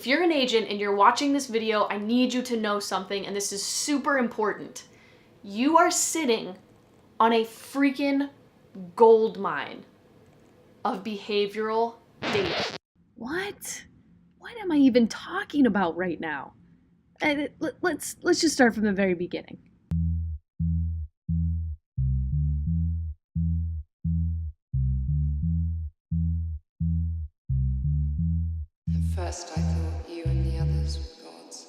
If you're an agent and you're watching this video, I need you to know something, and this is super important. You are sitting on a freaking gold mine of behavioral data. What? What am I even talking about right now? Let's just start from the very beginning. At first I thought you and the others were gods.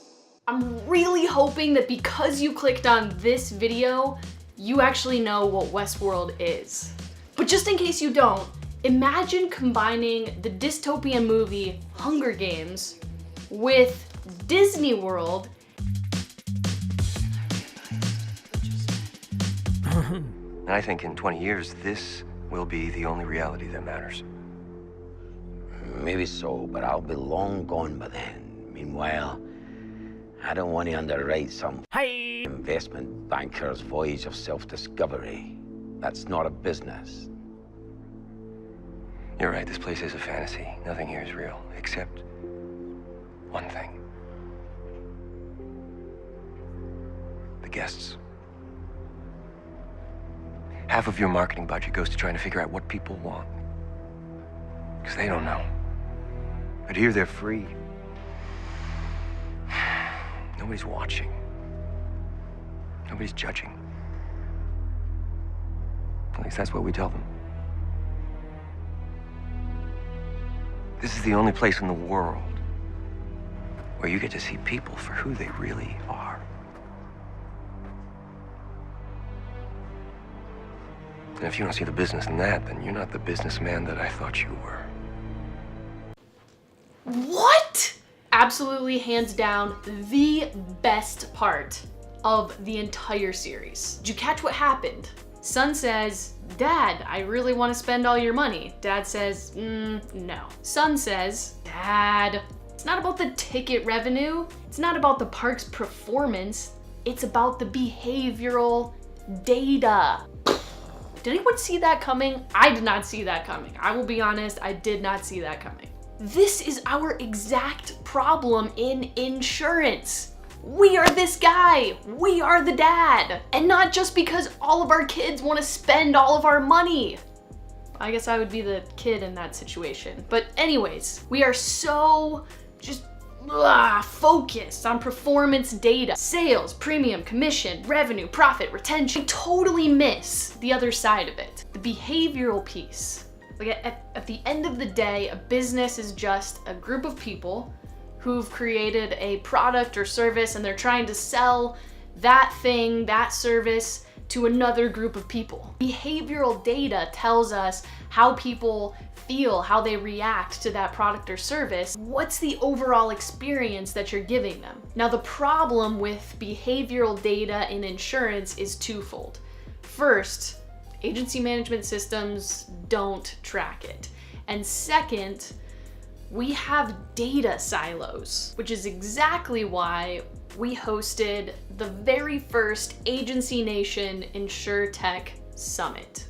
I'm really hoping that because you clicked on this video, you actually know what Westworld is. But just in case you don't, imagine combining the dystopian movie Hunger Games with Disney World. And I think in 20 years, this will be the only reality that matters. Maybe so, but I'll be long gone by then. Meanwhile, I don't want to underwrite some investment banker's voyage of self-discovery. That's not a business. You're right, this place is a fantasy. Nothing here is real, except one thing. The guests. Half of your marketing budget goes to trying to figure out what people want. Because they don't know. But here they're free. Nobody's watching. Nobody's judging. At least that's what we tell them. This is the only place in the world where you get to see people for who they really are. And if you don't see the business in that, then you're not the businessman that I thought you were. What? Absolutely, hands down, the best part of the entire series. Did you catch what happened? Son says, Dad, I really want to spend all your money. Dad says, no. Son says, Dad, it's not about the ticket revenue. It's not about the park's performance. It's about the behavioral data. Did anyone see that coming? I did not see that coming. I will be honest, I did not see that coming. This is our exact problem in insurance. We are this guy. We are the dad. And not just because all of our kids want to spend all of our money. I guess I would be the kid in that situation. But anyways, we are so just focused on performance data. Sales, premium, commission, revenue, profit, retention. We totally miss the other side of it. The behavioral piece. Like at the end of the day, a business is just a group of people who've created a product or service and they're trying to sell that thing, that service to another group of people. Behavioral data tells us how people feel, how they react to that product or service. What's the overall experience that you're giving them? Now, the problem with behavioral data in insurance is twofold. First, agency management systems don't track it. And second, we have data silos, which is exactly why we hosted the very first Agency Nation InsurTech Summit.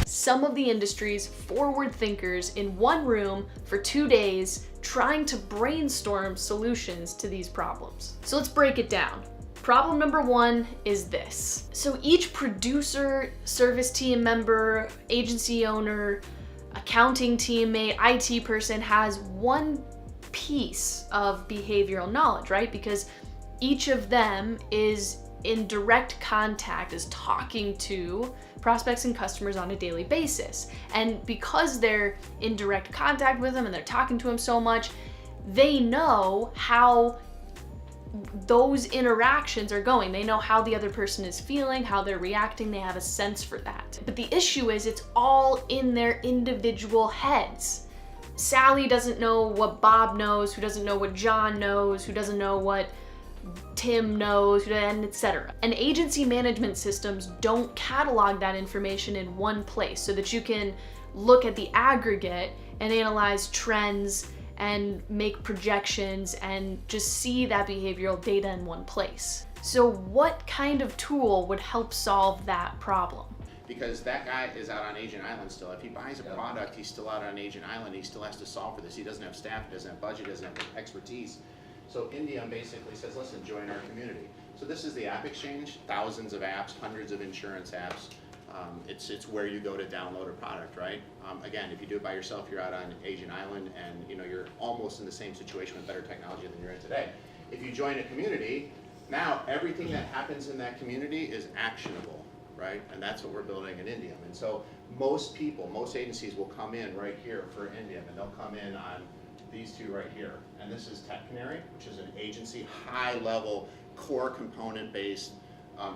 Some of the industry's forward thinkers in one room for 2 days trying to brainstorm solutions to these problems. So let's break it down. Problem number one is this. So each producer, service team member, agency owner, accounting teammate, IT person has one piece of behavioral knowledge, right? Because each of them is in direct contact, is talking to prospects and customers on a daily basis. And because they're in direct contact with them and they're talking to them so much, they know how those interactions are going. They know how the other person is feeling, how they're reacting. They have a sense for that. But the issue is it's all in their individual heads. Sally doesn't know what Bob knows, who doesn't know what John knows, who doesn't know what Tim knows, and etc. And agency management systems don't catalog that information in one place so that you can look at the aggregate and analyze trends and make projections and just see that behavioral data in one place. So what kind of tool would help solve that problem? Because that guy is out on Agent Island still. If he buys a product, he's still out on Agent Island. He still has to solve for this. He doesn't have staff, doesn't have budget, doesn't have expertise. So Indium basically says, listen, join our community. So this is the app exchange, thousands of apps, hundreds of insurance apps. It's where you go to download a product, right? Again, if you do it by yourself, you're out on Agent Island, and you're almost in the same situation with better technology than you're in today. If you join a community, now everything that happens in that community is actionable, right? And that's what we're building in Indium. And so most people, most agencies will come in right here for Indium, and they'll come in on these two right here. And this is Tech Canary, which is an agency, high-level, core component-based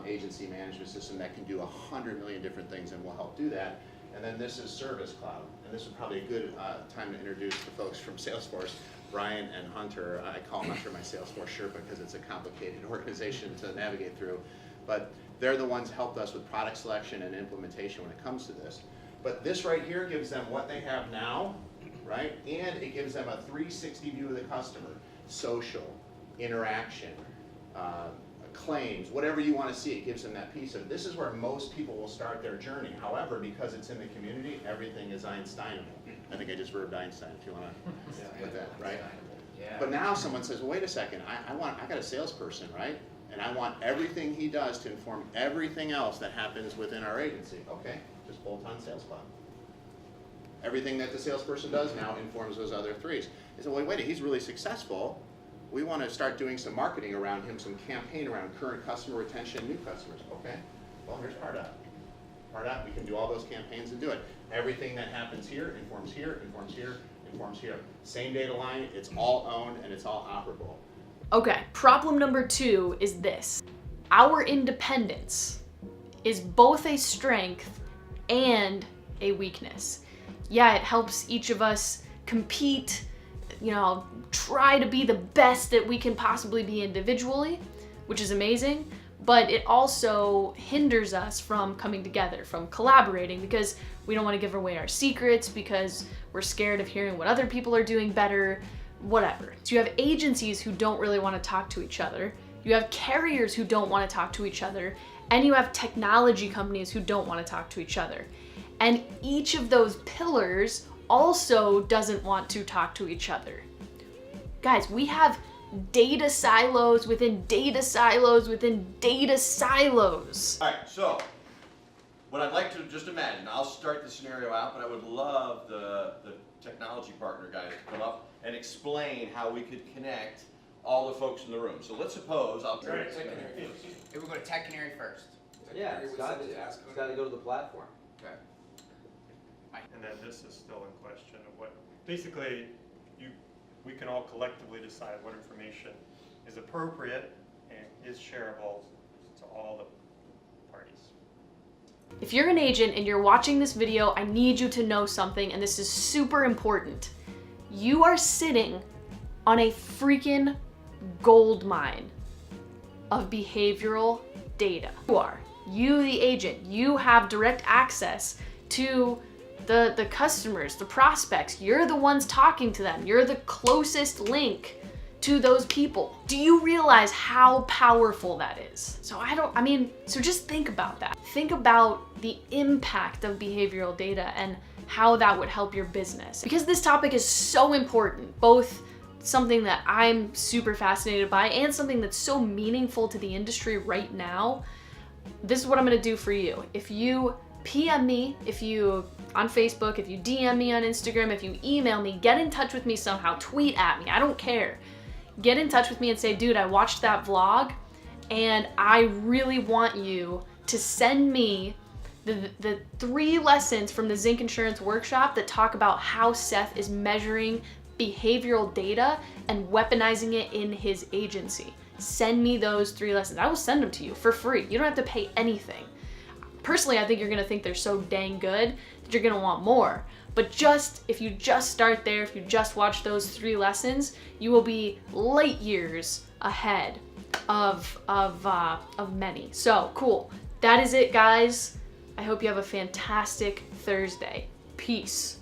agency management system that can do 100 million different things, and will help do that. And then this is Service Cloud, and this is probably a good time to introduce the folks from Salesforce, Brian and Hunter. I call them after my Salesforce Sherpa because it's a complicated organization to navigate through, but they're the ones who helped us with product selection and implementation when it comes to this. But this right here gives them what they have now, right? And it gives them a 360 view of the customer, social, interaction, claims, whatever you want to see, it gives them that piece of. This is where most people will start their journey. However, because it's in the community, everything is Einsteinable. I think I just verbed Einstein, if you want to put that, right? Yeah. But now someone says, well, wait a second, I got a salesperson, right? And I want everything he does to inform everything else that happens within our agency. Okay, just bolt on Sales Cloud. Everything that the salesperson does now informs those other threes. They say, well, wait, he's really successful. We want to start doing some marketing around him, some campaign around current customer retention, new customers. Okay, well, here's Pardot. Pardot, we can do all those campaigns and do it. Everything that happens here informs here, informs here, informs here. Same data line, it's all owned and it's all operable. Okay, problem number 2 is this. Our independence is both a strength and a weakness. Yeah, it helps each of us compete, try to be the best that we can possibly be individually, which is amazing, but it also hinders us from coming together, from collaborating, because we don't want to give away our secrets, because we're scared of hearing what other people are doing better, whatever. So you have agencies who don't really want to talk to each other, you have carriers who don't want to talk to each other, and you have technology companies who don't want to talk to each other. And each of those pillars also doesn't want to talk to each other. Guys, we have data silos within data silos within data silos. All right, so what I'd like to just imagine, I'll start the scenario out, but I would love the technology partner guys to come up and explain how we could connect all the folks in the room. So let's suppose I'll turn it. If we go to Tech Canary first. Yeah, it's got to go to the platform. Okay. And then this is still in question of what, basically, we can all collectively decide what information is appropriate and is shareable to all the parties. If you're an agent and you're watching this video, I need you to know something, and this is super important. You are sitting on a freaking gold mine of behavioral data. You, the agent, you have direct access to the customers, the prospects. You're the ones talking to them. You're the closest link to those people. Do you realize how powerful that is? So so just think about that. Think about the impact of behavioral data and how that would help your business. Because this topic is so important, both something that I'm super fascinated by and something that's so meaningful to the industry right now. This is what I'm gonna do for you. If you PM me, if you on Facebook, if you DM me on Instagram, if you email me, get in touch with me somehow, tweet at me, I don't care. Get in touch with me and say, dude, I watched that vlog and I really want you to send me the 3 lessons from the Zinc Insurance workshop that talk about how Seth is measuring behavioral data and weaponizing it in his agency. Send me those 3 lessons. I will send them to you for free. You don't have to pay anything. Personally, I think you're gonna think they're so dang good that you're gonna want more. But if you just start there, if you just watch those 3 lessons, you will be light years ahead of many. So cool. That is it, guys. I hope you have a fantastic Thursday. Peace.